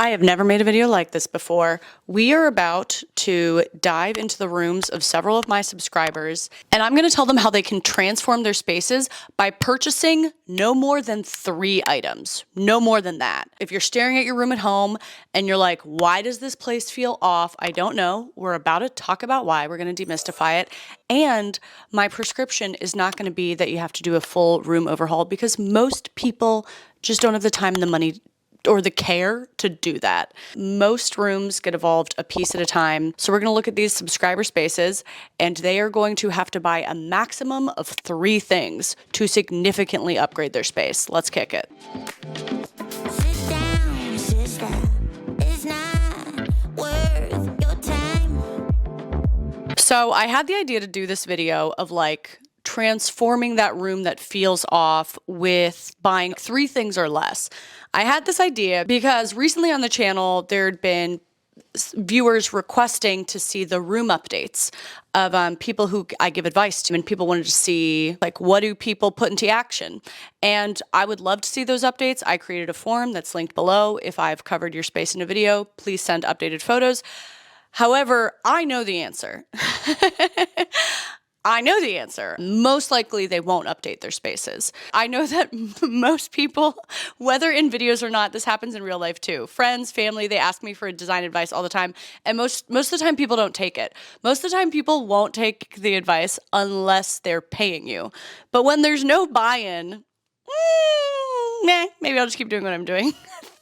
I have never made a video like this before. We are about to dive into the rooms of several of my subscribers, and I'm going to tell them how they can transform their spaces by purchasing no more than 3 items. No more than that. If you're staring at your room at home and you're like, why does this place feel off? I don't know. We're about to talk about why. We're going to demystify it. And my prescription is not going to be that you have to do a full room overhaul, because most people just don't have the time and the money or the care to do that. Most rooms get evolved a piece at a time. So we're going to look at these subscriber spaces, and they are going to have to buy a maximum of 3 things to significantly upgrade their space. Let's kick it. Sit down, sister. It's not worth your time. So I had the idea to do this video of like transforming that room that feels off with buying 3 things or less. I had this idea because recently on the channel, there'd been viewers requesting to see the room updates of people who I give advice to, and people wanted to see, like, what do people put into action? And I would love to see those updates. I created a form that's linked below. If I've covered your space in a video, please send updated photos. However, I know the answer. I know the answer. Most likely they won't update their spaces. I know that most people, whether in videos or not, this happens in real life too. Friends, family, they ask me for design advice all the time, and most of the time people don't take it. Most of the time people won't take the advice unless they're paying you. But when there's no buy-in, maybe I'll just keep doing what I'm doing.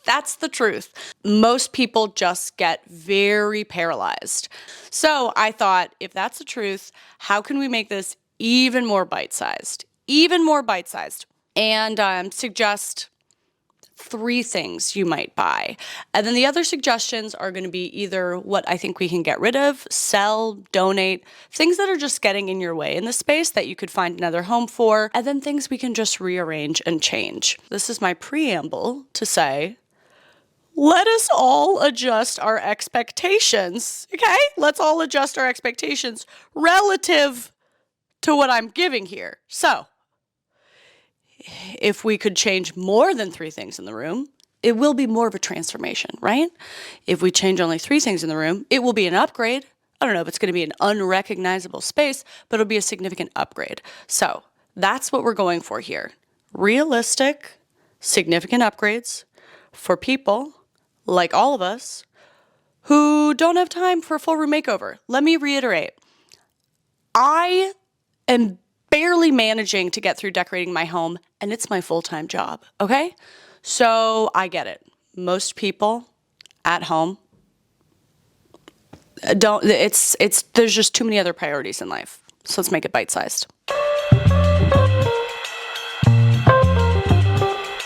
That's the truth. Most people just get very paralyzed. So I thought, if that's the truth, how can we make this even more bite-sized? Even more bite-sized. And suggest 3 things you might buy. And then the other suggestions are going to be either what I think we can get rid of, sell, donate, things that are just getting in your way in the space that you could find another home for, and then things we can just rearrange and change. This is my preamble to say, let us all adjust our expectations, okay? Let's all adjust our expectations relative to what I'm giving here. So, if we could change more than 3 things in the room, it will be more of a transformation, right? If we change only 3 things in the room, it will be an upgrade. I don't know if it's going to be an unrecognizable space, but it'll be a significant upgrade. So, that's what we're going for here. Realistic, significant upgrades for people like all of us who don't have time for a full room makeover. Let me reiterate. I am barely managing to get through decorating my home, and it's my full-time job, okay? So I get it. Most people at home don't, there's just too many other priorities in life. So let's make it bite-sized.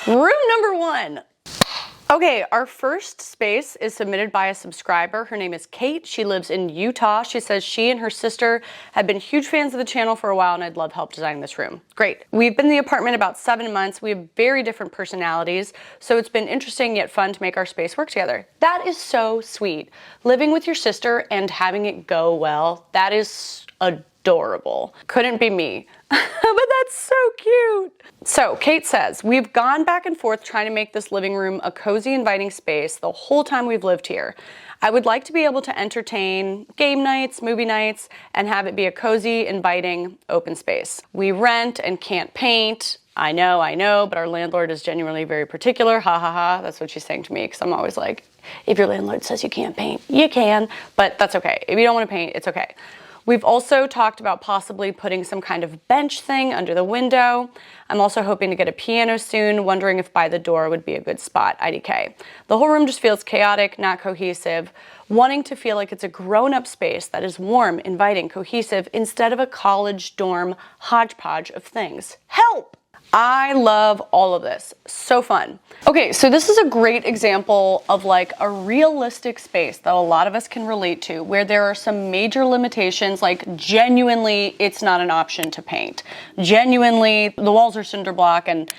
Room number 1. Okay, our first space is submitted by a subscriber. Her name is Kate. She lives in Utah. She says she and her sister have been huge fans of the channel for a while, and I'd love help designing this room. Great. We've been in the apartment about 7 months. We have very different personalities, so it's been interesting yet fun to make our space work together. That is so sweet. Living with your sister and having it go well, that is adorable. Couldn't be me. But that's so cute. So Kate says, we've gone back and forth trying to make this living room a cozy, inviting space the whole time we've lived here. I would like to be able to entertain game nights, movie nights, and have it be a cozy, inviting, open space. We rent and can't paint. I know, but our landlord is genuinely very particular. Ha ha ha. That's what she's saying to me, because I'm always like, if your landlord says you can't paint, you can, but that's okay. If you don't want to paint, it's okay. We've also talked about possibly putting some kind of bench thing under the window. I'm also hoping to get a piano soon, wondering if by the door would be a good spot, IDK. The whole room just feels chaotic, not cohesive, wanting to feel like it's a grown-up space that is warm, inviting, cohesive, instead of a college dorm hodgepodge of things. Help! I love all of this. So fun. Okay, so this is a great example of like a realistic space that a lot of us can relate to, where there are some major limitations, like genuinely it's not an option to paint. Genuinely, the walls are cinder block and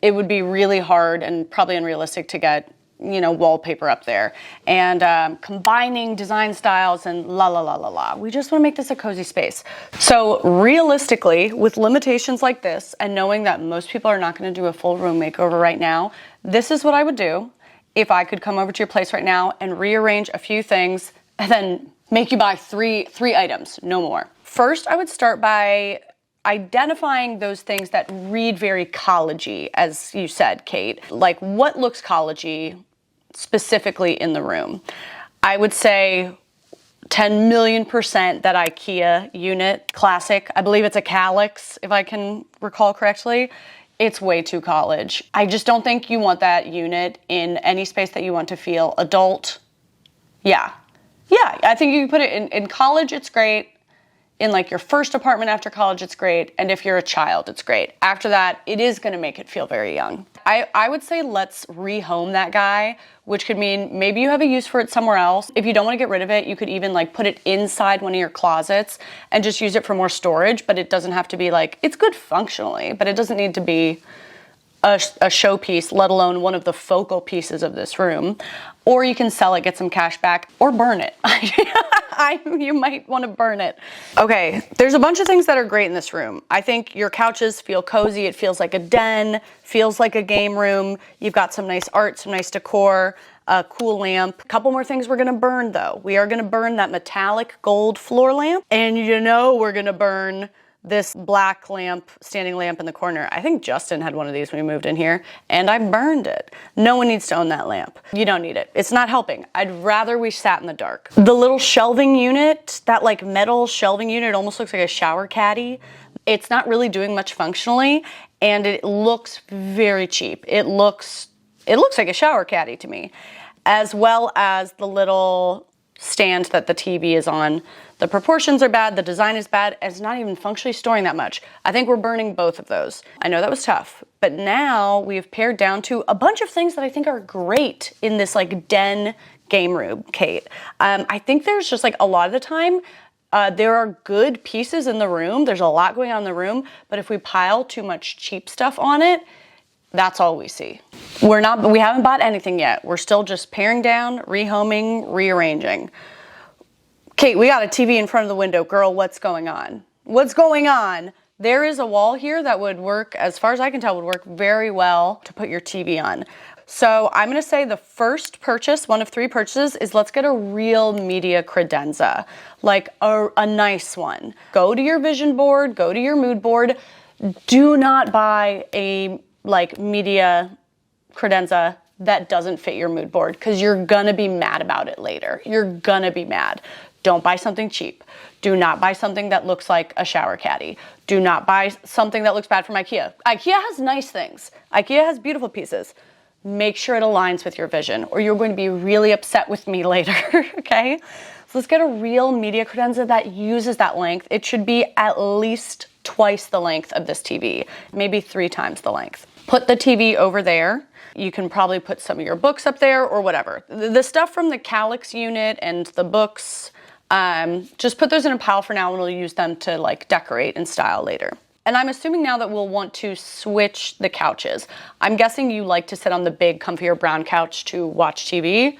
it would be really hard and probably unrealistic to get, you know, wallpaper up there, and combining design styles and la la la la la. We just want to make this a cozy space. So realistically, with limitations like this, and knowing that most people are not going to do a full room makeover right now, this is what I would do. if I could come over to your place right now and rearrange a few things and then make you buy three items, no more. First, I would start by identifying those things that read very college-y, as you said, Kate. Like, what looks college-y specifically in the room? I would say 10 million% that IKEA unit, classic. I believe it's a Calyx, if I can recall correctly. It's way too college. I just don't think you want that unit in any space that you want to feel adult. Yeah, I think you can put it in college, it's great. In like your first apartment after college, it's great. And if you're a child, it's great. After that, it is gonna make it feel very young. I would say let's rehome that guy, which could mean maybe you have a use for it somewhere else. If you don't wanna get rid of it, you could even like put it inside one of your closets and just use it for more storage, but it doesn't have to be like, it's good functionally, but it doesn't need to be a showpiece, let alone one of the focal pieces of this room. Or you can sell it, get some cash back, or burn it. You might want to burn it. Okay, there's a bunch of things that are great in this room. I think your couches feel cozy. It feels like a den, feels like a game room. You've got some nice art, some nice decor, a cool lamp. A couple more things we're gonna burn though. We are gonna burn that metallic gold floor lamp, and you know we're gonna burn this black lamp, standing lamp in the corner. I think Justin had one of these when we moved in here, and I burned it. No one needs to own that lamp. You don't need it. It's not helping. I'd rather we sat in the dark. The little shelving unit, that like metal shelving unit, almost looks like a shower caddy. It's not really doing much functionally, and it looks very cheap. It looks like a shower caddy to me, as well as the little stand that the TV is on. The proportions are bad, the design is bad, and it's not even functionally storing that much. I think we're burning both of those. I know that was tough, but now we've pared down to a bunch of things that I think are great in this like den game room, Kate. I think there's just like a lot of the time, there are good pieces in the room. There's a lot going on in the room, but if we pile too much cheap stuff on it, that's all we see. We haven't bought anything yet. We're still just paring down, rehoming, rearranging. Kate, we got a TV in front of the window. Girl, what's going on? What's going on? There is a wall here that would work, as far as I can tell, would work very well to put your TV on. So I'm gonna say the first purchase, one of 3 purchases, is let's get a real media credenza, like a nice one. Go to your vision board, go to your mood board. Do not buy a like media credenza that doesn't fit your mood board, because you're gonna be mad about it later. You're gonna be mad. Don't buy something cheap. Do not buy something that looks like a shower caddy. Do not buy something that looks bad from IKEA. IKEA has nice things. IKEA has beautiful pieces. Make sure it aligns with your vision, or you're going to be really upset with me later, okay? So let's get a real media credenza that uses that length. It should be at least twice the length of this TV, maybe 3 times the length. Put the TV over there. You can probably put some of your books up there or whatever. The stuff from the Calyx unit and the books, just put those in a pile for now, and we'll use them to like decorate and style later. And I'm assuming now that we'll want to switch the couches. I'm guessing you like to sit on the big, comfier brown couch to watch TV.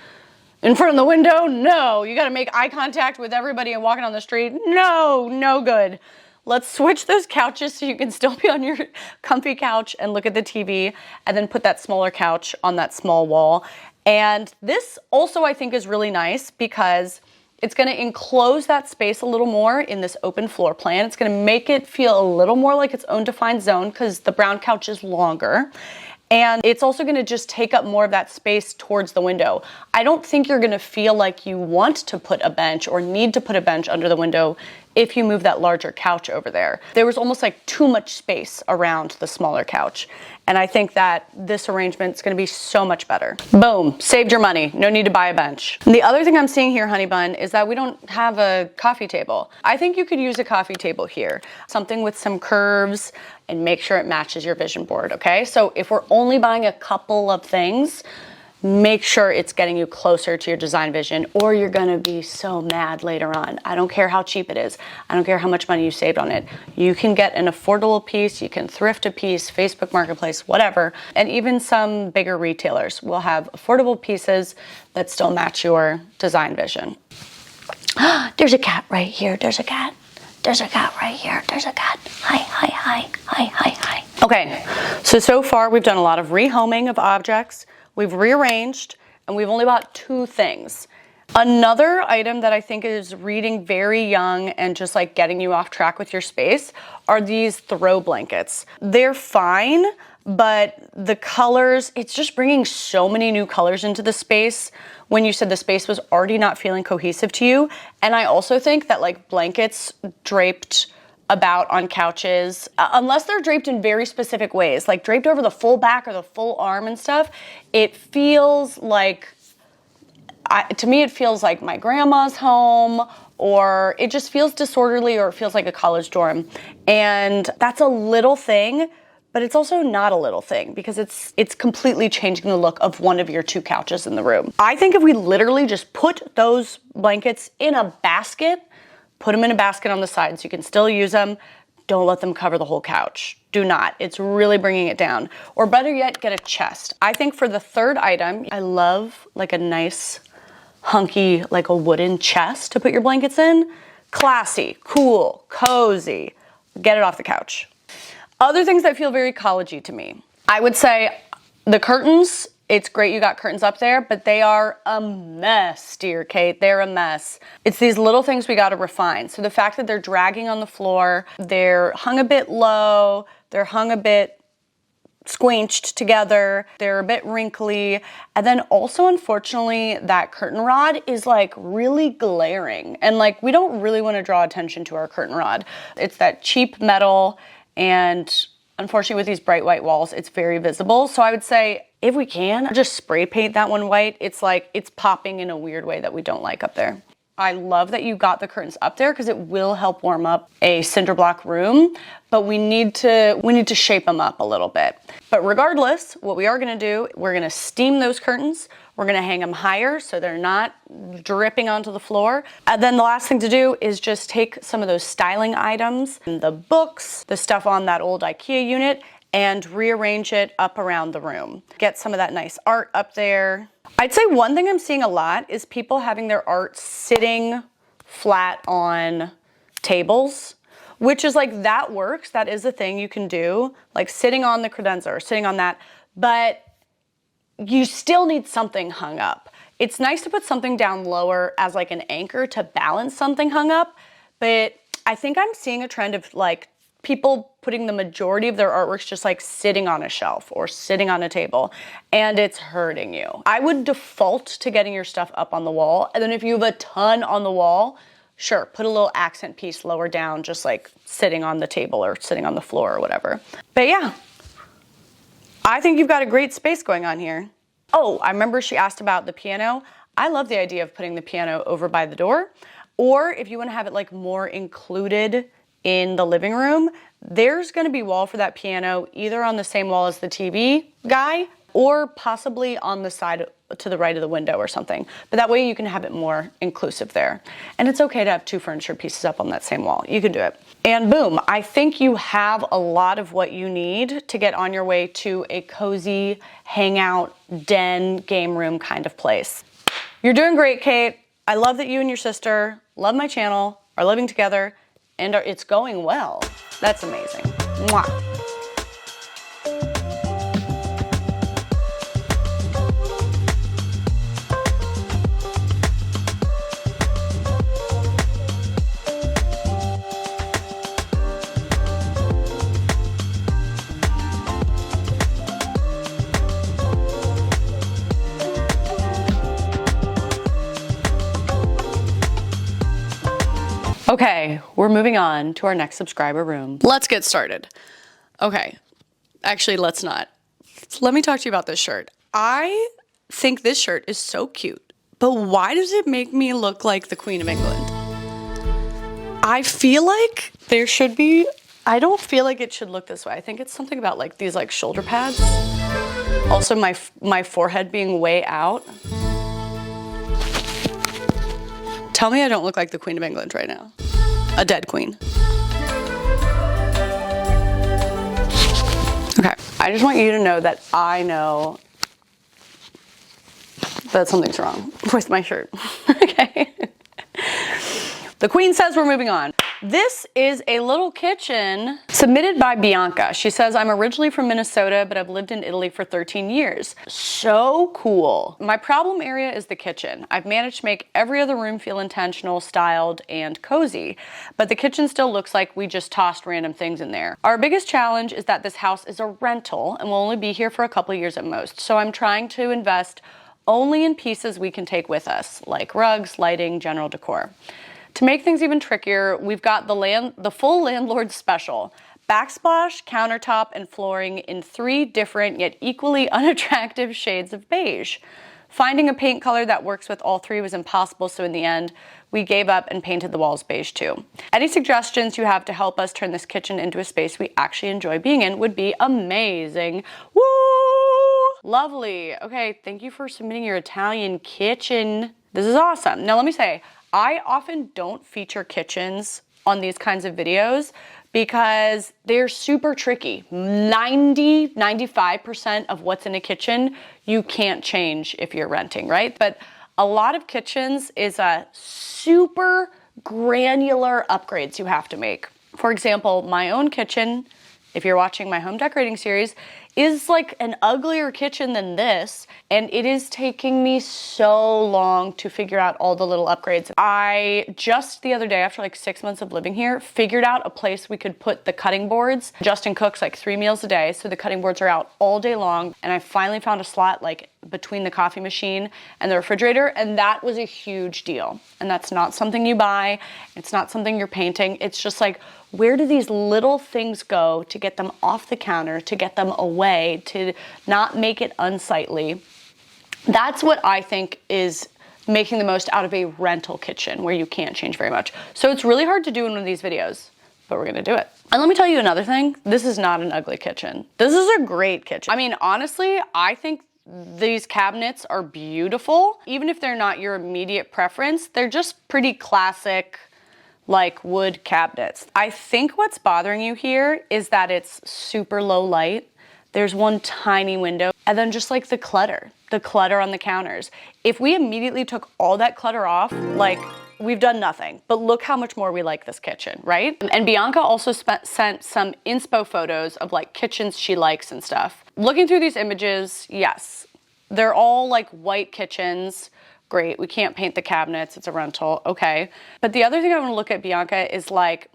In front of the window? No. You gotta make eye contact with everybody and walking on the street? No, no good. Let's switch those couches so you can still be on your comfy couch and look at the TV, and then put that smaller couch on that small wall. And this also I think is really nice because it's gonna enclose that space a little more in this open floor plan. It's gonna make it feel a little more like its own defined zone because the brown couch is longer. And it's also gonna just take up more of that space towards the window. I don't think you're gonna feel like you want to put a bench or need to put a bench under the window if you move that larger couch over there. There was almost like too much space around the smaller couch. And I think that this arrangement is gonna be so much better. Boom, saved your money. No need to buy a bench. And the other thing I'm seeing here, Honey Bun, is that we don't have a coffee table. I think you could use a coffee table here. Something with some curves, and make sure it matches your vision board, okay? So if we're only buying a couple of things, make sure it's getting you closer to your design vision, or you're gonna be so mad later on. I don't care how cheap it is. I don't care how much money you saved on it. You can get an affordable piece, you can thrift a piece, Facebook Marketplace, whatever. And even some bigger retailers will have affordable pieces that still match your design vision. There's a cat right here, there's a cat. There's a cat right here. There's a cat. Hi, hi, hi, hi, hi, hi. Okay, so far we've done a lot of rehoming of objects. We've rearranged, and we've only bought 2 things. Another item that I think is reading very young and just like getting you off track with your space are these throw blankets. They're fine, but the colors, it's just bringing so many new colors into the space when you said the space was already not feeling cohesive to you. And I also think that like blankets draped about on couches, unless they're draped in very specific ways, like draped over the full back or the full arm and stuff, it feels like, to me, it feels like my grandma's home, or it just feels disorderly, or it feels like a college dorm. And that's a little thing, but it's also not a little thing because it's completely changing the look of one of your 2 couches in the room. I think if we literally just put those blankets in a basket, put them in a basket on the side so you can still use them, don't let them cover the whole couch. Do not. It's really bringing it down. Or better yet, get a chest. I think for the 3rd item, I love like a nice hunky, like a wooden chest to put your blankets in. Classy, cool, cozy. Get it off the couch. Other things that feel very college-y to me. I would say the curtains, it's great you got curtains up there, but they are a mess, dear Kate. They're a mess. It's these little things we got to refine. So the fact that they're dragging on the floor, they're hung a bit low, they're hung a bit squinched together, they're a bit wrinkly, and then also unfortunately that curtain rod is like really glaring, and like we don't really want to draw attention to our curtain rod. It's that cheap metal, and unfortunately with these bright white walls it's very visible. So I would say if we can just spray paint that one white. It's like it's popping in a weird way that we don't like up there. I love that you got the curtains up there because it will help warm up a cinder block room, but we need to shape them up a little bit. But regardless, what we are gonna do, we're gonna steam those curtains. We're gonna hang them higher so they're not dripping onto the floor. And then the last thing to do is just take some of those styling items, the books, the stuff on that old IKEA unit, and rearrange it up around the room. Get some of that nice art up there. I'd say one thing I'm seeing a lot is people having their art sitting flat on tables, which is like, that works. That is a thing you can do, like sitting on the credenza or sitting on that, but you still need something hung up. It's nice to put something down lower as like an anchor to balance something hung up, but I think I'm seeing a trend of like people putting the majority of their artworks just like sitting on a shelf or sitting on a table, and it's hurting you. I would default to getting your stuff up on the wall, and then if you have a ton on the wall, sure, put a little accent piece lower down, just like sitting on the table or sitting on the floor or whatever. But yeah, I think you've got a great space going on here. Oh, I remember she asked about the piano. I love the idea of putting the piano over by the door, or if you want to have it like more included in the living room, there's going to be wall for that piano either on the same wall as the TV guy or possibly on the side to the right of the window or something. But that way you can have it more inclusive there. And it's okay to have 2 furniture pieces up on that same wall. You can do it. And boom, I think you have a lot of what you need to get on your way to a cozy hangout den game room kind of place. You're doing great, Kate. I love that you and your sister love my channel, are living together, and it's going well. That's amazing. Mwah. Okay, we're moving on to our next subscriber room. Let's get started. Okay, actually, let's not. Let me talk to you about this shirt. I think this shirt is so cute, but why does it make me look like the Queen of England? I feel like there should be, I don't feel like it should look this way. I think it's something about like these like shoulder pads. Also my forehead being way out. Tell me I don't look like the Queen of England right now. A dead queen. Okay, I just want you to know that I know that something's wrong with my shirt. Okay. The queen says we're moving on. This is a little kitchen submitted by Bianca. She says, I'm originally from Minnesota, but I've lived in Italy for 13 years. So cool. My problem area is the kitchen. I've managed to make every other room feel intentional, styled, and cozy, but the kitchen still looks like we just tossed random things in there. Our biggest challenge is that this house is a rental and will only be here for a couple of years at most. So I'm trying to invest only in pieces we can take with us, like rugs, lighting, general decor. To make things even trickier, we've got the full landlord special. Backsplash, countertop, and flooring in 3 different yet equally unattractive shades of beige. Finding a paint color that works with all 3 was impossible, so in the end, we gave up and painted the walls beige too. Any suggestions you have to help us turn this kitchen into a space we actually enjoy being in would be amazing. Woo! Lovely. Okay, thank you for submitting your Italian kitchen. This is awesome. Now let me say, I often don't feature kitchens on these kinds of videos because they're super tricky. 95% of what's in a kitchen you can't change if you're renting, right? But a lot of kitchens is a super granular upgrades you have to make. For example, my own kitchen, if you're watching my home decorating series, is like an uglier kitchen than this, and it is taking me so long to figure out all the little upgrades. I just the other day, after like 6 months of living here, figured out a place we could put the cutting boards. Justin cooks like 3 meals a day, so the cutting boards are out all day long, and I finally found a slot like between the coffee machine and the refrigerator, and that was a huge deal. And that's not something you buy, it's not something you're painting, it's just like, where do these little things go to get them off the counter, to get them away, to not make it unsightly? That's what I think is making the most out of a rental kitchen where you can't change very much. So it's really hard to do in one of these videos, but we're gonna do it. And let me tell you another thing, this is not an ugly kitchen. This is a great kitchen. I mean, honestly, I think these cabinets are beautiful. Even if they're not your immediate preference, they're just pretty classic, like wood cabinets. I think what's bothering you here is that it's super low light. There's one tiny window, and then just like the clutter on the counters. If we immediately took all that clutter off, like we've done nothing, but look how much more we like this kitchen, right? And Bianca also sent some inspo photos of like kitchens she likes and stuff. Looking through these images, yes, they're all like white kitchens. Great, we can't paint the cabinets, it's a rental, okay. But the other thing I wanna look at, Bianca, is like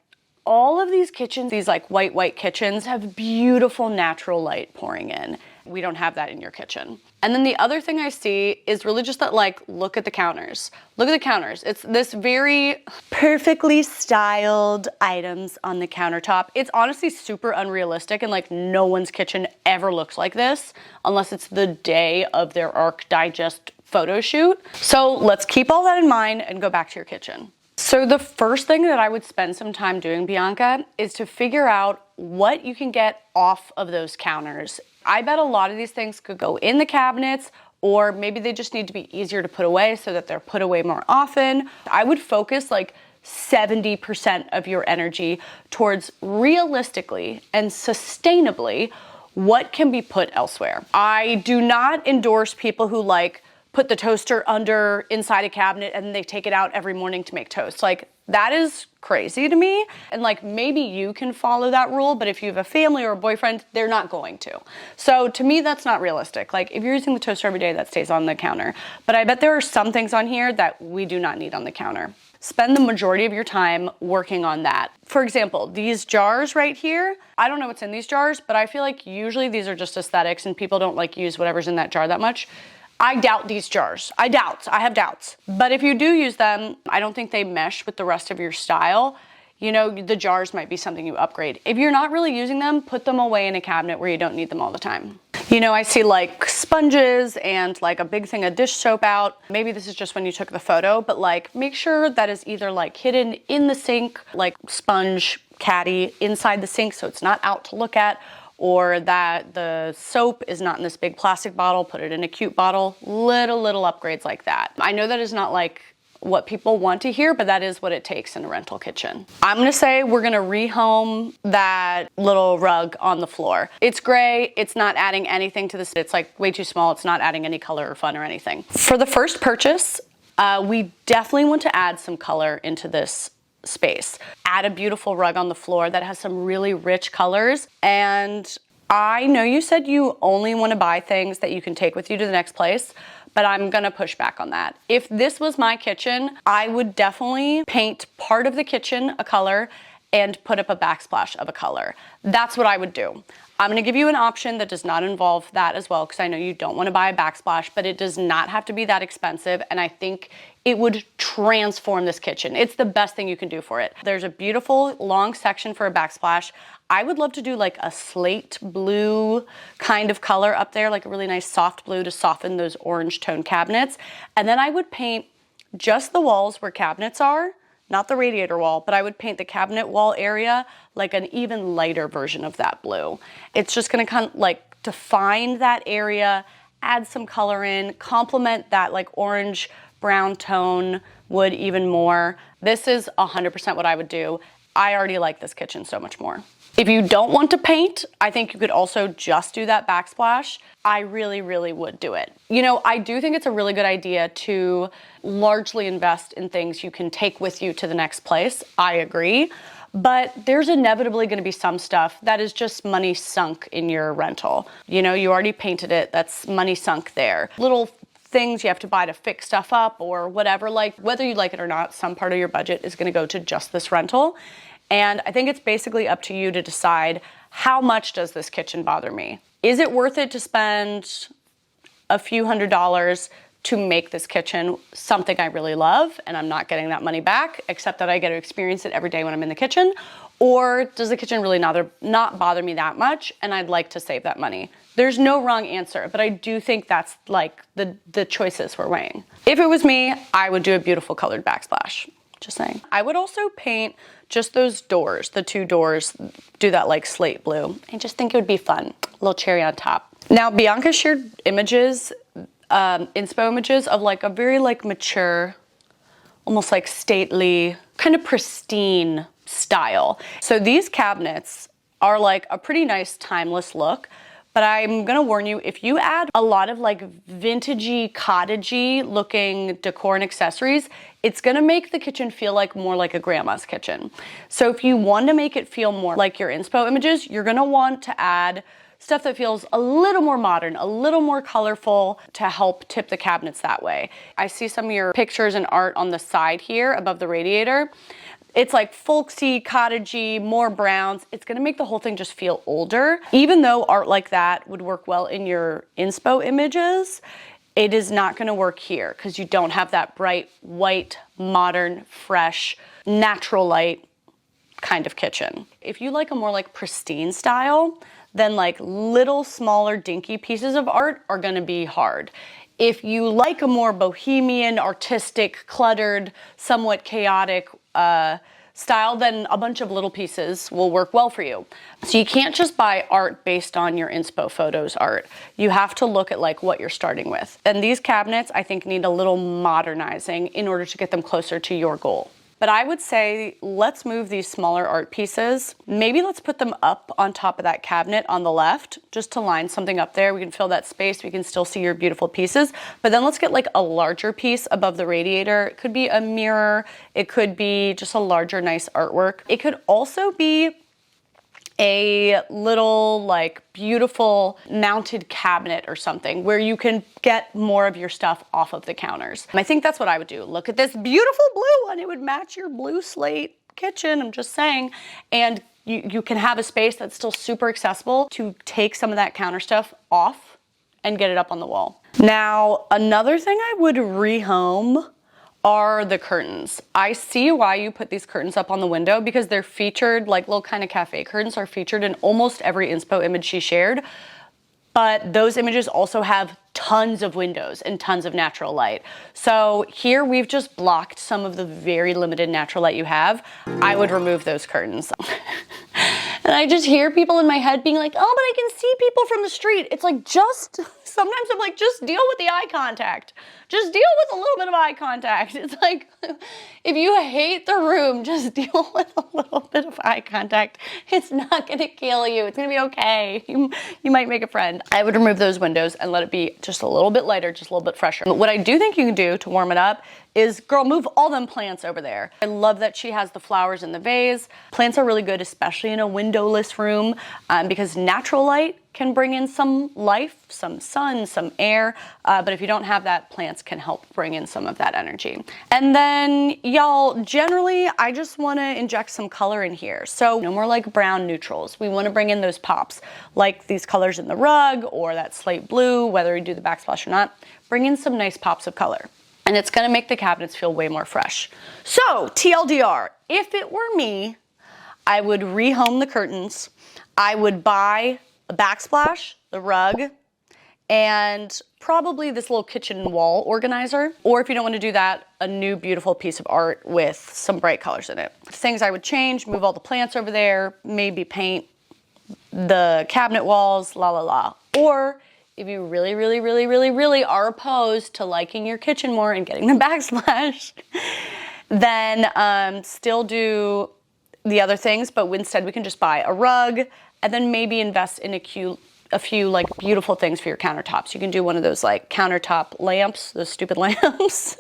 all of these kitchens, these like white kitchens have beautiful natural light pouring in. We don't have that in your kitchen. And then the other thing I see is really just that, like, look at the counters. Look at the counters. It's this very perfectly styled items on the countertop. It's honestly super unrealistic, and like no one's kitchen ever looks like this unless it's the day of their Arc Digest photo shoot. So let's keep all that in mind and go back to your kitchen. So the first thing that I would spend some time doing, Bianca, is to figure out what you can get off of those counters. I bet a lot of these things could go in the cabinets, or maybe they just need to be easier to put away so that they're put away more often. I would focus like 70% of your energy towards realistically and sustainably what can be put elsewhere. I do not endorse people who like put the toaster under inside a cabinet and they take it out every morning to make toast. Like, that is crazy to me. And like, maybe you can follow that rule, but if you have a family or a boyfriend, they're not going to. So to me, that's not realistic. Like, if you're using the toaster every day, that stays on the counter. But I bet there are some things on here that we do not need on the counter. Spend the majority of your time working on that. For example, these jars right here, I don't know what's in these jars, but I feel like usually these are just aesthetics and people don't like use whatever's in that jar that much. I doubt these jars. I have doubts. But if you do use them, I don't think they mesh with the rest of your style. You know, the jars might be something you upgrade. If you're not really using them, put them away in a cabinet where you don't need them all the time. You know, I see like sponges and like a big thing of dish soap out. Maybe this is just when you took the photo, but like make sure that is either like hidden in the sink, like sponge caddy inside the sink so it's not out to look at, or that the soap is not in this big plastic bottle, put it in a cute bottle. Little upgrades like that. I know that is not like what people want to hear, but that is what it takes in a rental kitchen. I'm gonna say we're gonna rehome that little rug on the floor. It's gray, it's not adding anything to this. It's like way too small, it's not adding any color or fun or anything. For the first purchase, we definitely want to add some color into this space. Add a beautiful rug on the floor that has some really rich colors. And I know you said you only want to buy things that you can take with you to the next place, but I'm gonna push back on that. If this was my kitchen, I would definitely paint part of the kitchen a color and put up a backsplash of a color. That's what I would do. I'm gonna give you an option that does not involve that as well, because I know you don't wanna buy a backsplash, but it does not have to be that expensive, and I think it would transform this kitchen. It's the best thing you can do for it. There's a beautiful long section for a backsplash. I would love to do like a slate blue kind of color up there, like a really nice soft blue to soften those orange tone cabinets. And then I would paint just the walls where cabinets are, not the radiator wall, but I would paint the cabinet wall area like an even lighter version of that blue. It's just gonna kind of like define that area, add some color in, complement that like orange brown tone wood even more. This is 100% what I would do. I already like this kitchen so much more. If you don't want to paint, I think you could also just do that backsplash. I really, really would do it. You know, I do think it's a really good idea to largely invest in things you can take with you to the next place. I agree. But there's inevitably going to be some stuff that is just money sunk in your rental. You know, you already painted it. That's money sunk there. Little things you have to buy to fix stuff up or whatever, like whether you like it or not, some part of your budget is going to go to just this rental. And I think it's basically up to you to decide, how much does this kitchen bother me? Is it worth it to spend a few $100s to make this kitchen something I really love and I'm not getting that money back, except that I get to experience it every day when I'm in the kitchen? Or does the kitchen really not bother me that much and I'd like to save that money? There's no wrong answer, but I do think that's like the choices we're weighing. If it was me, I would do a beautiful colored backsplash. Just saying. I would also paint just those doors, the two doors, do that like slate blue. I just think it would be fun. A little cherry on top. Now, Bianca shared images, inspo images of like a very like mature, almost like stately, kind of pristine style. So these cabinets are like a pretty nice timeless look. But I'm gonna warn you, if you add a lot of like vintagey, cottagey looking decor and accessories, it's gonna make the kitchen feel like more like a grandma's kitchen. So if you want to make it feel more like your inspo images, you're gonna want to add stuff that feels a little more modern, a little more colorful to help tip the cabinets that way. I see some of your pictures and art on the side here above the radiator. It's like folksy, cottagey, more browns. It's gonna make the whole thing just feel older. Even though art like that would work well in your inspo images, it is not gonna work here because you don't have that bright, white, modern, fresh, natural light kind of kitchen. If you like a more like pristine style, then like little smaller dinky pieces of art are gonna be hard. If you like a more bohemian, artistic, cluttered, somewhat chaotic style, then a bunch of little pieces will work well for you. So you can't just buy art based on your inspo photos art. You have to look at like what you're starting with. And these cabinets, I think, need a little modernizing in order to get them closer to your goal. But I would say, let's move these smaller art pieces. Maybe let's put them up on top of that cabinet on the left, just to line something up there. We can fill that space. We can still see your beautiful pieces. But then let's get like a larger piece above the radiator. It could be a mirror. It could be just a larger, nice artwork. It could also be a little like beautiful mounted cabinet or something where you can get more of your stuff off of the counters. And I think that's what I would do. Look at this beautiful blue one. It would match your blue slate kitchen, I'm just saying. And you can have a space that's still super accessible to take some of that counter stuff off and get it up on the wall. Now, another thing I would rehome are the curtains. I see why you put these curtains up on the window because they're featured, like little kind of cafe curtains are featured in almost every inspo image she shared. But those images also have tons of windows and tons of natural light. So here we've just blocked some of the very limited natural light you have. I would remove those curtains. And I just hear people in my head being like, oh, but I can see people from the street. It's like, just Sometimes I'm like, just deal with the eye contact. Just deal with a little bit of eye contact. It's like, if you hate the room, just deal with a little bit of eye contact. It's not gonna kill you. It's gonna be okay. You might make a friend. I would remove those windows and let it be just a little bit lighter, just a little bit fresher. But what I do think you can do to warm it up is, girl, move all them plants over there. I love that she has the flowers in the vase. Plants are really good, especially in a windowless room, because natural light can bring in some life, some sun, some air, but if you don't have that, plants can help bring in some of that energy. And then, y'all, generally, I just wanna inject some color in here. So no more like brown neutrals. We wanna bring in those pops, like these colors in the rug or that slate blue, whether you do the backsplash or not. Bring in some nice pops of color. And it's gonna make the cabinets feel way more fresh. So, TLDR, if it were me, I would rehome the curtains. I would buy a backsplash, the rug, and probably this little kitchen wall organizer. Or if you don't want to do that, a new beautiful piece of art with some bright colors in it. Things I would change, move all the plants over there, maybe paint the cabinet walls, la la la. Or if you really are opposed to liking your kitchen more and getting the backsplash, then still do the other things, but instead we can just buy a rug and then maybe invest in a few like beautiful things for your countertops. You can do one of those like countertop lamps, those stupid lamps.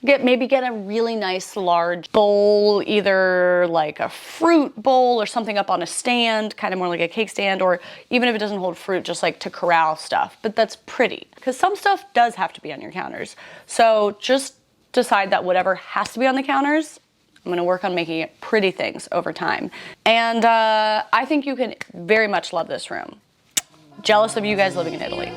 Maybe get a really nice large bowl, either like a fruit bowl or something up on a stand, kind of more like a cake stand, or even if it doesn't hold fruit, just like to corral stuff. But that's pretty, because some stuff does have to be on your counters. So just decide that whatever has to be on the counters, I'm gonna work on making it pretty things over time. And I think you can very much love this room. Jealous of you guys living in Italy.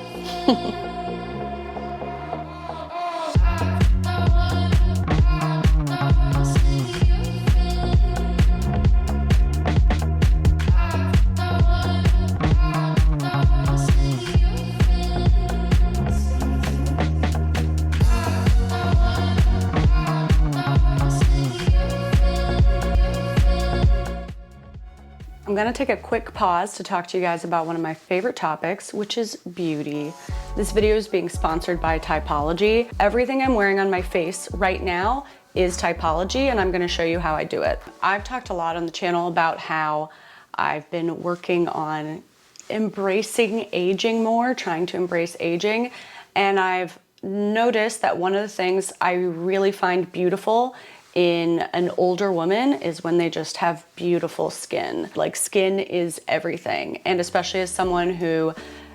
I'm gonna take a quick pause to talk to you guys about one of my favorite topics, which is beauty. This video is being sponsored by Typology. Everything I'm wearing on my face right now is Typology, and I'm gonna show you how I do it. I've talked a lot on the channel about how I've been working on embracing aging more, trying to embrace aging, and I've noticed that one of the things I really find beautiful in an older woman is when they just have beautiful skin. Like, skin is everything. And especially as someone who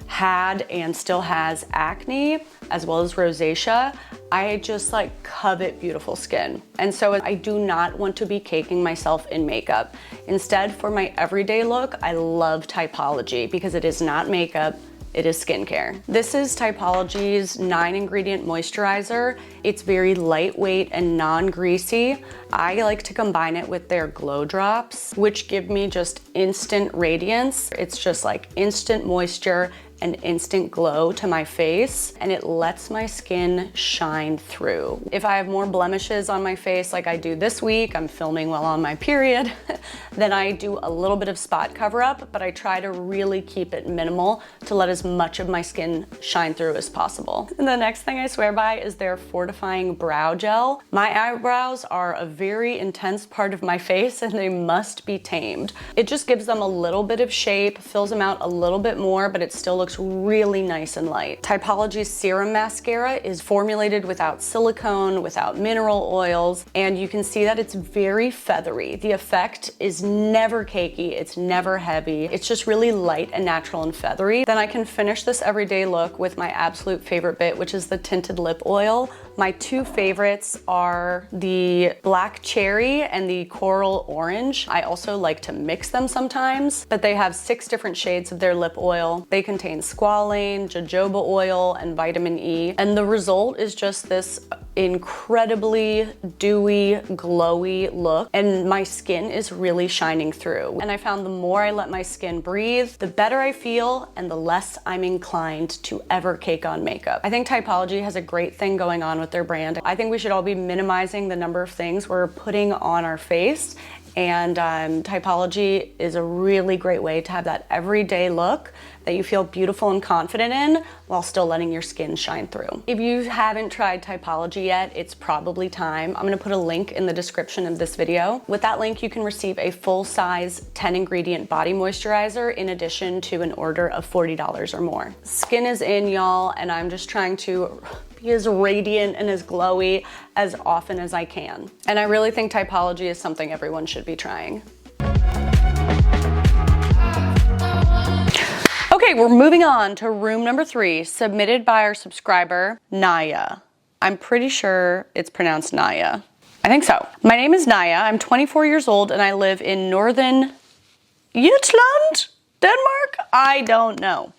had and still has acne, as well as rosacea, I just like covet beautiful skin. And so I do not want to be caking myself in makeup. Instead, for my everyday look, I love Typology because it is not makeup, it is skincare. This is Typology's 9-ingredient moisturizer. It's very lightweight and non-greasy. I like to combine it with their glow drops, which give me just instant radiance. It's just like instant moisture and instant glow to my face, and it lets my skin shine through. If I have more blemishes on my face like I do this week, I'm filming while on my period, then I do a little bit of spot cover up, but I try to really keep it minimal to let as much of my skin shine through as possible. And the next thing I swear by is their fortifying brow gel. My eyebrows are a very intense part of my face and they must be tamed. It just gives them a little bit of shape, fills them out a little bit more, but it still looks really nice and light. Typology's serum mascara is formulated without silicone, without mineral oils, and you can see that it's very feathery. The effect is never cakey, it's never heavy. It's just really light and natural and feathery. Then I can finish this everyday look with my absolute favorite bit, which is the tinted lip oil. My two favorites are the black cherry and the coral orange. I also like to mix them sometimes, but they have 6 different shades of their lip oil. They contain squalane, jojoba oil, and vitamin E. And the result is just this incredibly dewy, glowy look. And my skin is really shining through. And I found the more I let my skin breathe, the better I feel and the less I'm inclined to ever cake on makeup. I think Typology has a great thing going on with their brand. I think we should all be minimizing the number of things we're putting on our face And Typology is a really great way to have that everyday look that you feel beautiful and confident in while still letting your skin shine through. If you haven't tried Typology yet, it's probably time. I'm gonna put a link in the description of this video. With that link, you can receive a full-size 10-ingredient body moisturizer in addition to an order of $40 or more. Skin is in, y'all, and I'm just trying to be as radiant and as glowy as often as I can. And I really think Typology is something everyone should be trying. Okay, we're moving on to room number 3, submitted by our subscriber, Naya. I'm pretty sure it's pronounced Naya. I think so. My name is Naya. I'm 24 years old and I live in northern Jutland, Denmark? I don't know.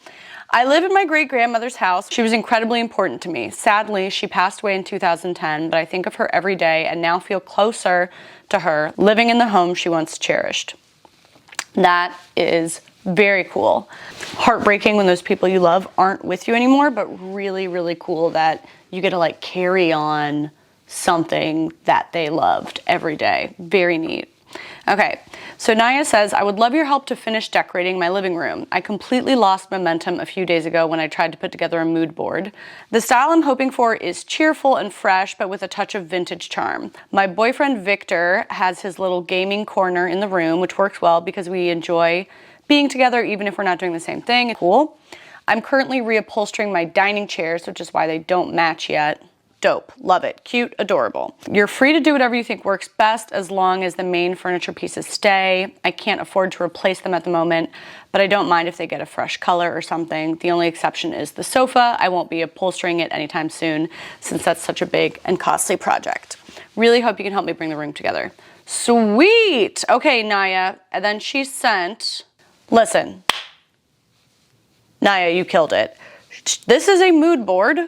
I live in my great-grandmother's house. She was incredibly important to me. Sadly, she passed away in 2010, but I think of her every day and now feel closer to her, living in the home she once cherished. That is very cool. Heartbreaking when those people you love aren't with you anymore, but really, really cool that you get to like carry on something that they loved every day. Very neat. Okay, so Naya says, I would love your help to finish decorating my living room. I completely lost momentum a few days ago when I tried to put together a mood board. The style I'm hoping for is cheerful and fresh, but with a touch of vintage charm. My boyfriend Victor has his little gaming corner in the room, which works well because we enjoy being together even if we're not doing the same thing. Cool. I'm currently reupholstering my dining chairs, which is why they don't match yet. Dope. Love it. Cute. Adorable. You're free to do whatever you think works best as long as the main furniture pieces stay. I can't afford to replace them at the moment, but I don't mind if they get a fresh color or something. The only exception is the sofa. I won't be upholstering it anytime soon since that's such a big and costly project. Really hope you can help me bring the room together. Sweet. Okay, Naya. And then she sent, listen, Naya, you killed it. This is a mood board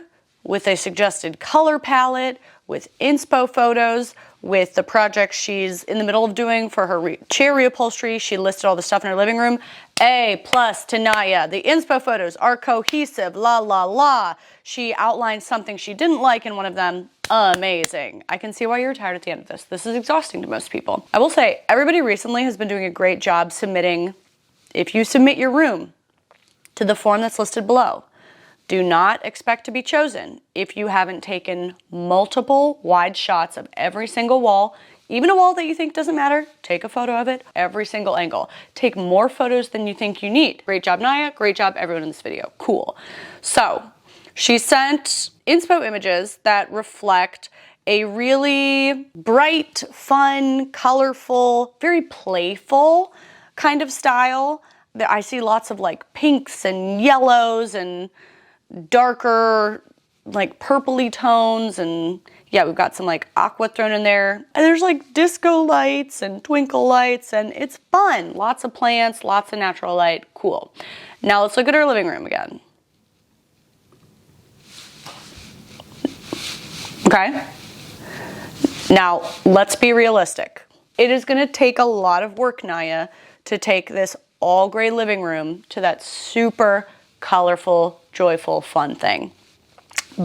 with a suggested color palette, with inspo photos, with the project she's in the middle of doing for her chair reupholstery. She listed all the stuff in her living room. A+ to Naya. The inspo photos are cohesive, la la la. She outlined something she didn't like in one of them. Amazing. I can see why you're tired at the end of this. This is exhausting to most people. I will say, everybody recently has been doing a great job submitting, if you submit your room to the form that's listed below, do not expect to be chosen if you haven't taken multiple wide shots of every single wall, even a wall that you think doesn't matter. Take a photo of it, every single angle. Take more photos than you think you need. Great job, Naya. Great job, everyone in this video. Cool. So she sent inspo images that reflect a really bright, fun, colorful, very playful kind of style. I see lots of like pinks and yellows and darker, like purpley tones, and yeah, we've got some like aqua thrown in there. And there's like disco lights and twinkle lights, and it's fun. Lots of plants, lots of natural light. Cool. Now let's look at our living room again. Okay. Now let's be realistic. It is going to take a lot of work, Naya, to take this all gray living room to that super colorful, joyful, fun thing.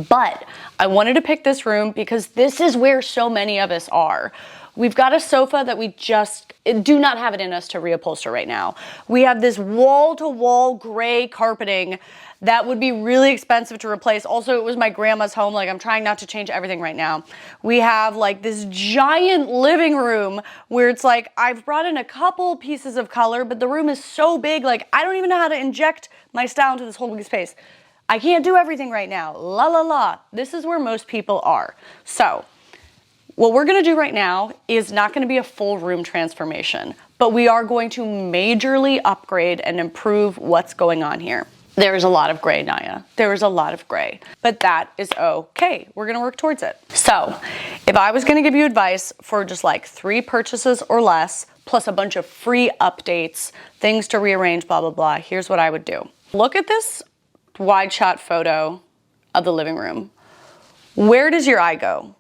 But I wanted to pick this room because this is where so many of us are. We've got a sofa that we just do not have it in us to reupholster right now. We have this wall-to-wall gray carpeting that would be really expensive to replace. Also, it was my grandma's home. Like, I'm trying not to change everything right now. We have like this giant living room where it's like, I've brought in a couple pieces of color, but the room is so big, like I don't even know how to inject my style into this whole big space. I can't do everything right now. La la la. This is where most people are. So what we're gonna do right now is not gonna be a full room transformation, but we are going to majorly upgrade and improve what's going on here. There is a lot of gray, Naya. There is a lot of gray, but that is okay. We're gonna work towards it. So if I was gonna give you advice for just like 3 purchases or less, plus a bunch of free updates, things to rearrange, blah, blah, blah, here's what I would do. Look at this wide shot photo of the living room. Where does your eye go?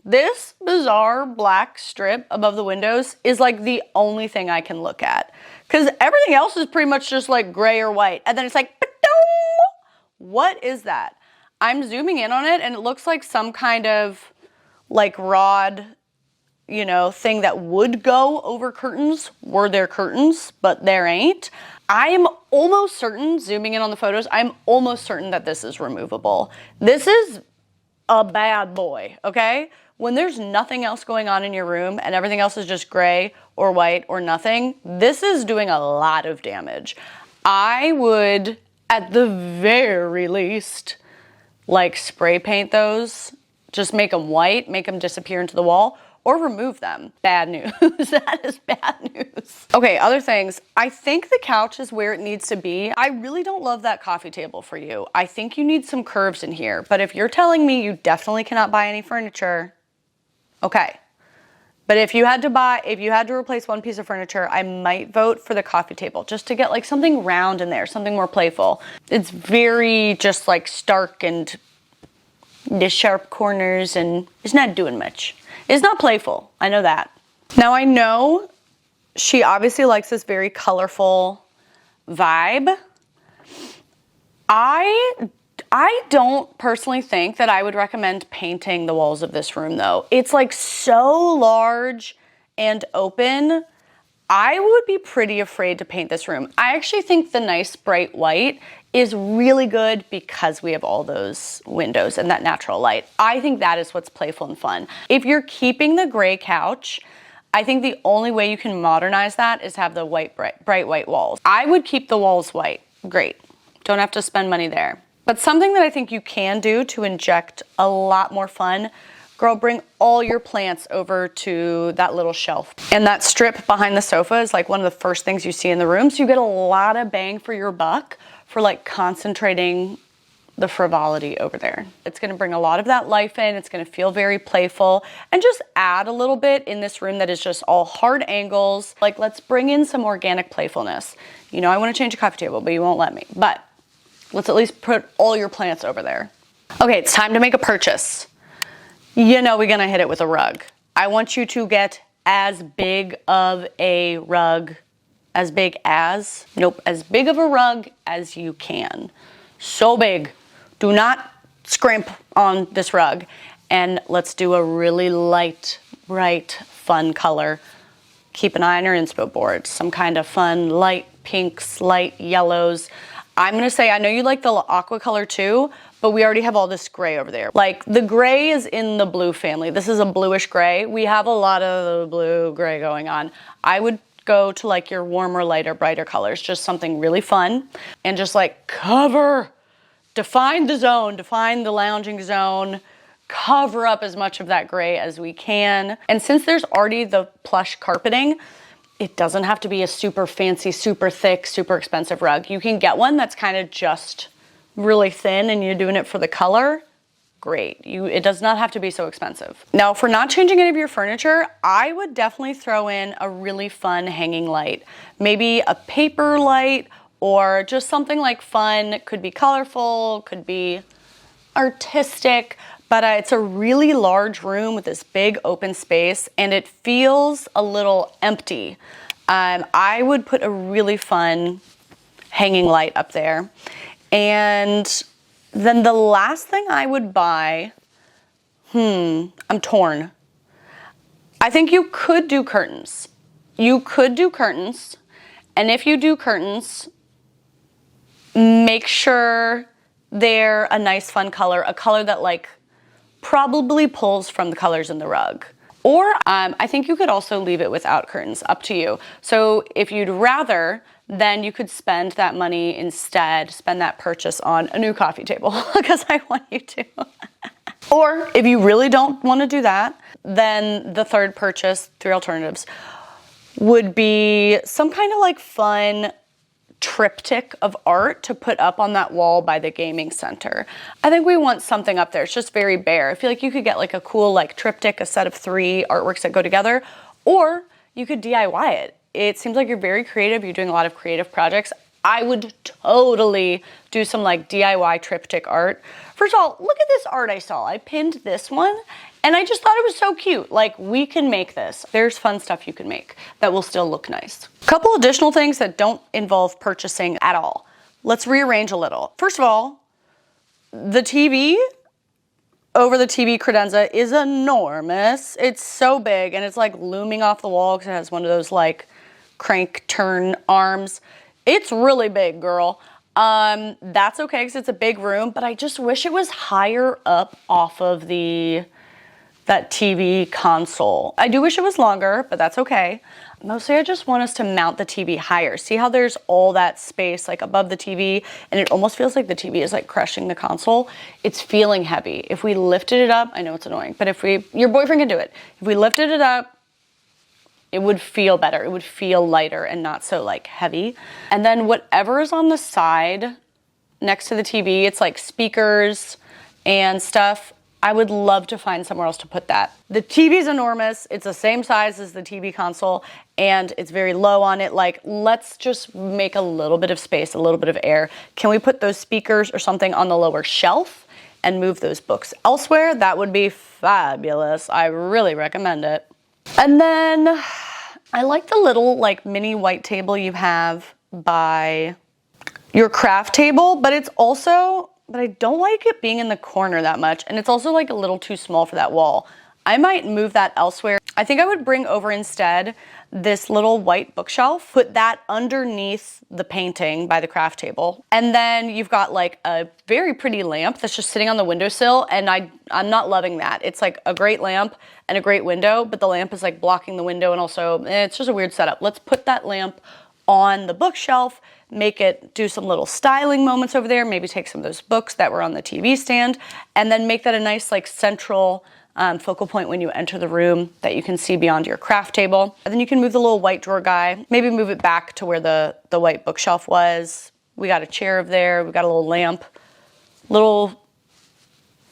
This bizarre black strip above the windows is like the only thing I can look at, because everything else is pretty much just like gray or white. And then it's like, what is that? I'm zooming in on it and it looks like some kind of like rod, you know, thing that would go over curtains were there curtains, but there ain't. I am almost certain, zooming in on the photos, I'm almost certain that this is removable. This is a bad boy, okay? When there's nothing else going on in your room and everything else is just gray or white or nothing, this is doing a lot of damage. I would, at the very least, like spray paint those, just make them white, make them disappear into the wall, or remove them. Bad news. That is bad news. Okay, other things. I think the couch is where it needs to be. I really don't love that coffee table for you. I think you need some curves in here. But if you're telling me you definitely cannot buy any furniture, okay. But if you had to replace one piece of furniture, I might vote for the coffee table just to get like something round in there, something more playful. It's very just like stark and the sharp corners, and it's not doing much. It's not playful, I know that. Now I know she obviously likes this very colorful vibe. I don't personally think that I would recommend painting the walls of this room though. It's like so large and open. I would be pretty afraid to paint this room. I actually think the nice bright white is really good because we have all those windows and that natural light. I think that is what's playful and fun. If you're keeping the gray couch, I think the only way you can modernize that is have the bright white walls. I would keep the walls white. Great. Don't have to spend money there. But something that I think you can do to inject a lot more fun, girl, bring all your plants over to that little shelf. And that strip behind the sofa is like one of the first things you see in the room. So you get a lot of bang for your buck for like concentrating the frivolity over there. It's gonna bring a lot of that life in. It's gonna feel very playful and just add a little bit in this room that is just all hard angles. Like, let's bring in some organic playfulness. You know, I wanna change a coffee table, but you won't let me. But let's at least put all your plants over there. Okay, it's time to make a purchase. You know we're gonna hit it with a rug. I want you to get as big of a rug, as big of a rug as you can. So big. Do not scrimp on this rug. And let's do a really light, bright, fun color. Keep an eye on your inspo board. Some kind of fun, light pinks, light yellows. I'm gonna say, I know you like the aqua color too, but we already have all this gray over there. Like, the gray is in the blue family. This is a bluish gray. We have a lot of the blue gray going on. I would go to like your warmer, lighter, brighter colors, just something really fun, and just like define the zone, define the lounging zone, cover up as much of that gray as we can. And since there's already the plush carpeting, it doesn't have to be a super fancy, super thick, super expensive rug. You can get one that's kind of just really thin and you're doing it for the color. Great. It does not have to be so expensive. Now, if we're not changing any of your furniture, I would definitely throw in a really fun hanging light. Maybe a paper light or just something like fun. It could be colorful, could be artistic, but it's a really large room with this big open space and it feels a little empty. I would put a really fun hanging light up there. And then the last thing I would buy, I'm torn. I think you could do curtains. You could do curtains. And if you do curtains, make sure they're a nice fun color, a color that like probably pulls from the colors in the rug. Or I think you could also leave it without curtains, up to you. So if you'd rather, then you could spend that money instead, spend that purchase on a new coffee table, because I want you to. Or if you really don't want to do that, then the third purchase, three alternatives, would be some kind of like fun triptych of art to put up on that wall by the gaming center. I think we want something up there. It's just very bare. I feel like you could get like a cool like triptych, a set of 3 artworks that go together, or you could DIY it. It seems like you're very creative. You're doing a lot of creative projects. I would totally do some like DIY triptych art. First of all, look at this art I saw. I pinned this one and I just thought it was so cute. Like, we can make this. There's fun stuff you can make that will still look nice. A couple additional things that don't involve purchasing at all. Let's rearrange a little. First of all, the TV, over the TV credenza is enormous. It's so big and it's like looming off the wall because it has one of those like crank turn arms. It's really big, girl. That's okay because it's a big room, but I just wish it was higher up off of that TV console. I do wish it was longer, but that's okay. Mostly I just want us to mount the TV higher. See how there's all that space like above the TV and it almost feels like the TV is like crushing the console. It's feeling heavy. If we lifted it up, I know it's annoying, but your boyfriend can do it. If we lifted it up, it would feel better. It would feel lighter and not so like heavy. And then whatever is on the side next to the TV, it's like speakers and stuff. I would love to find somewhere else to put that. The TV's enormous. It's the same size as the TV console and it's very low on it. Like, let's just make a little bit of space, a little bit of air. Can we put those speakers or something on the lower shelf and move those books elsewhere? That would be fabulous. I really recommend it. And then I like the little like mini white table you have by your craft table, but I don't like it being in the corner that much. And it's also like a little too small for that wall. I might move that elsewhere. I think I would bring over instead this little white bookshelf, put that underneath the painting by the craft table. And then you've got like a very pretty lamp that's just sitting on the windowsill. And I'm not loving that. It's like a great lamp and a great window, but the lamp is like blocking the window and also it's just a weird setup. Let's put that lamp on the bookshelf, make it do some little styling moments over there, maybe take some of those books that were on the TV stand, and then make that a nice like central focal point when you enter the room that you can see beyond your craft table. And then you can move the little white drawer guy, maybe move it back to where the white bookshelf was. We got a chair over there, we got a little lamp, little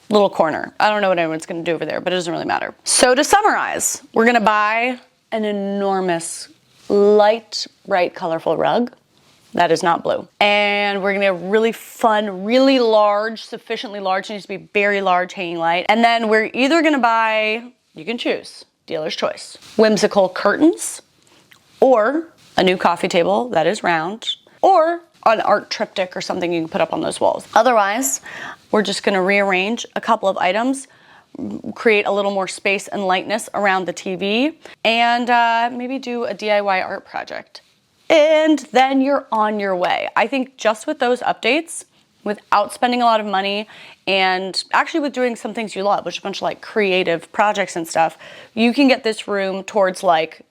corner. I don't know what anyone's gonna do over there, but it doesn't really matter. So to summarize, we're gonna buy an enormous, light, bright, colorful rug. That is not blue. And we're gonna have really fun, really large, sufficiently large, needs to be very large hanging light. And then we're either gonna buy, you can choose, dealer's choice, whimsical curtains, or a new coffee table that is round, or an art triptych or something you can put up on those walls. Otherwise, we're just gonna rearrange a couple of items, create a little more space and lightness around the TV, and maybe do a DIY art project. And then you're on your way. I think just with those updates, without spending a lot of money, and actually with doing some things you love, which is a bunch of like creative projects and stuff, you can get this room towards like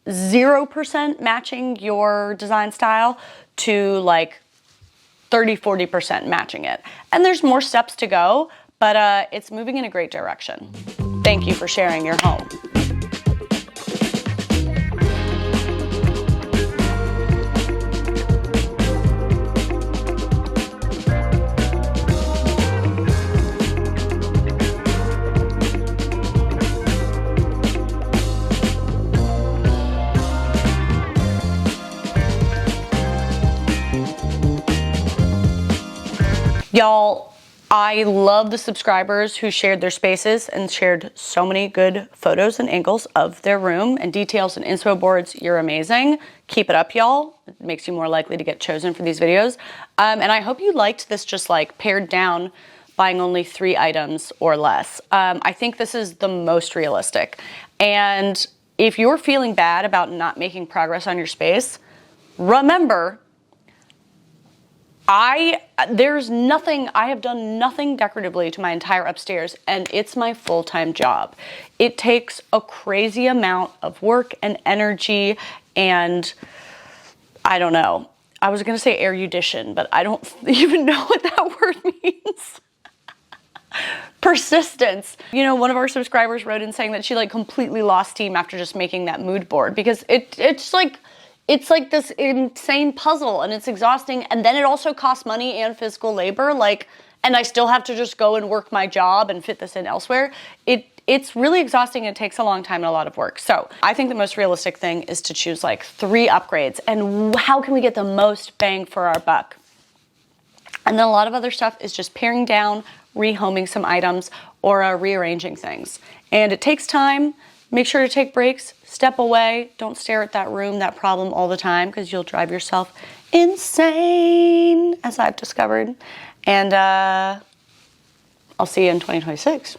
0% matching your design style to like 30-40% matching it. And there's more steps to go, but it's moving in a great direction. Thank you for sharing your home. Y'all, I love the subscribers who shared their spaces and shared so many good photos and angles of their room and details and inspo boards. You're amazing. Keep it up, y'all. It makes you more likely to get chosen for these videos. And I hope you liked this just like pared down, buying only 3 items or less. I think this is the most realistic. And if you're feeling bad about not making progress on your space, remember, I have done nothing decoratively to my entire upstairs, and it's my full-time job. It takes a crazy amount of work and energy and, I don't know, I was gonna say erudition, but I don't even know what that word means. Persistence. You know, one of our subscribers wrote in saying that she like completely lost steam after just making that mood board because it's like this insane puzzle and it's exhausting, and then it also costs money and physical labor, like, and I still have to just go and work my job and fit this in elsewhere. It's really exhausting and it takes a long time and a lot of work. So I think the most realistic thing is to choose like 3 upgrades, and how can we get the most bang for our buck? And then a lot of other stuff is just paring down, rehoming some items, or rearranging things. And it takes time. Make sure to take breaks, step away, don't stare at that room, that problem all the time, because you'll drive yourself insane, as I've discovered. And I'll see you in 2026.